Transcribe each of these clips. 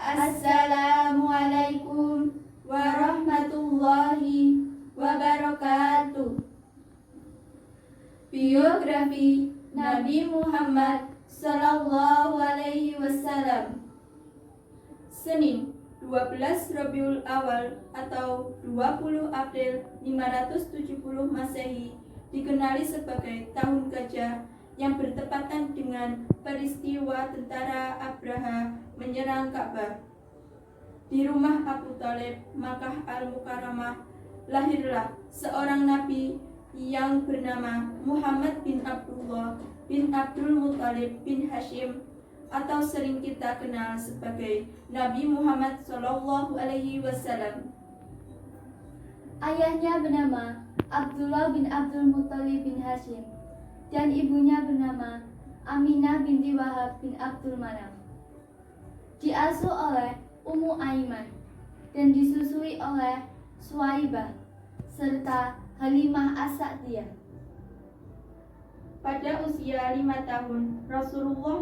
Assalamualaikum warahmatullahi wabarakatuh. Biografi Nabi Muhammad Sallallahu Alaihi Wasallam. Senin, 12 Rabiul Awal atau 20 April 570 Masehi dikenali sebagai Tahun Gajah yang bertepatan dengan peristiwa tentara Abraha menyerang Ka'bah. Di rumah Abu Thalib, Makkah Al-Mukarramah, lahirlah seorang nabi yang bernama Muhammad bin Abdullah bin Abdul Muthalib bin Hashim, atau sering kita kenal sebagai Nabi Muhammad Shallallahu Alaihi Wasallam. Ayahnya bernama Abdullah bin Abdul Muthalib bin Hashim dan ibunya bernama Aminah binti Wahab bin Abdul Manaf. Diasuh oleh Ummu Aiman dan disusui oleh Suwaibah serta Halimah As-Sa'diyah. Pada usia 5 tahun, Rasulullah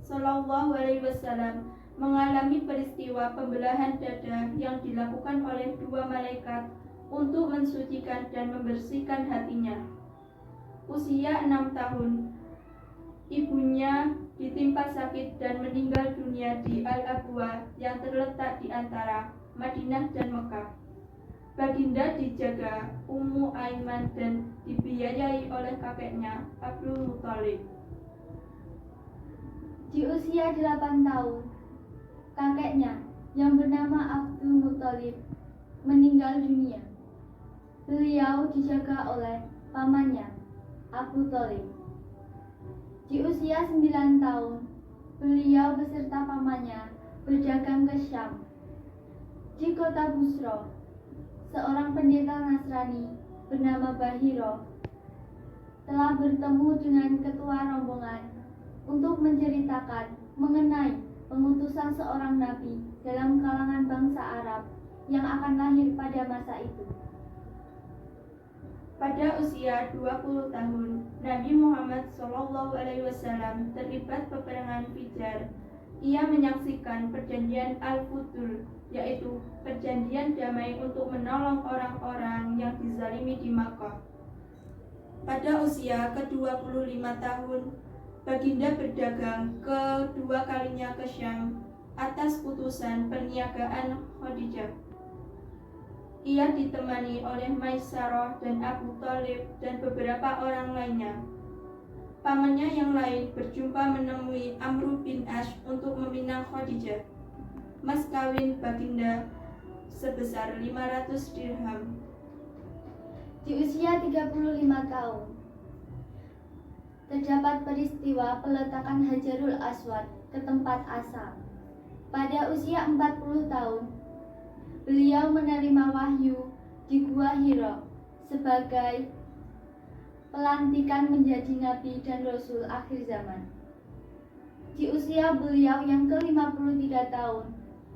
Shallallahu Alaihi Wasallam mengalami peristiwa pembelahan dada yang dilakukan oleh 2 malaikat untuk mensucikan dan membersihkan hatinya. Usia 6 tahun, ibunya ditimpa sakit dan meninggal dunia di Al-Abwa yang terletak di antara Madinah dan Mekah. Baginda dijaga Ummu Aiman dan dibiayai oleh kakeknya Abdul Muthalib. Di usia 8 tahun, kakeknya yang bernama Abdul Muthalib meninggal dunia. Beliau dijaga oleh pamannya Abu Thalib. Di usia 9 tahun, beliau beserta pamannya berdagang ke Syam. Di kota Busra, seorang pendeta Nasrani bernama Bahiro telah bertemu dengan ketua rombongan untuk menceritakan mengenai pengutusan seorang nabi dalam kalangan bangsa Arab yang akan lahir pada masa itu. Pada usia 20 tahun, Nabi Muhammad SAW terlibat peperangan Fijar. Ia menyaksikan perjanjian Al-Futur, yaitu perjanjian damai untuk menolong orang-orang yang dizalimi di Makkah. Pada usia ke-25 tahun, Baginda berdagang kedua kalinya ke Syam atas utusan perniagaan Khadijah. Ia ditemani oleh Maisarah dan Abu Thalib dan beberapa orang lainnya. Pamannya yang lain berjumpa menemui Amr bin As untuk meminang Khadijah, mas kawin Baginda sebesar 500 dirham. Di usia 35 tahun, terdapat peristiwa peletakan Hajarul Aswad ke tempat asal. Pada usia 40 tahun, beliau menerima wahyu di Gua Hira sebagai pelantikan menjadi nabi dan rasul akhir zaman. Di usia beliau yang ke-53 tahun,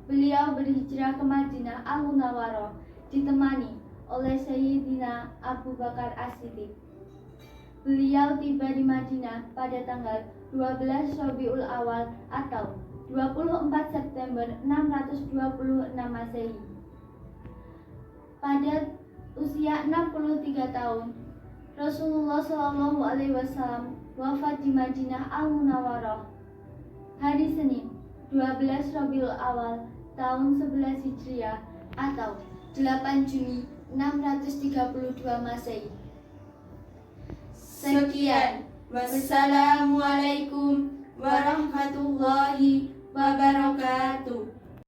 beliau berhijrah ke Madinah Al-Munawwarah ditemani oleh Sayyidina Abu Bakar As-Siddiq. Beliau tiba di Madinah pada tanggal 12 Rabiul Awal atau 24 September 626 Masehi. Pada usia 63 tahun, Rasulullah Shallallahu Alaihi Wasallam wafat di Madinah Al-Munawwarah hari Senin 12 Rabiul Awal tahun 11 Hijriah atau 8 Juni 632 Masehi. Sekian, wassalamualaikum warahmatullahi wabarakatuh.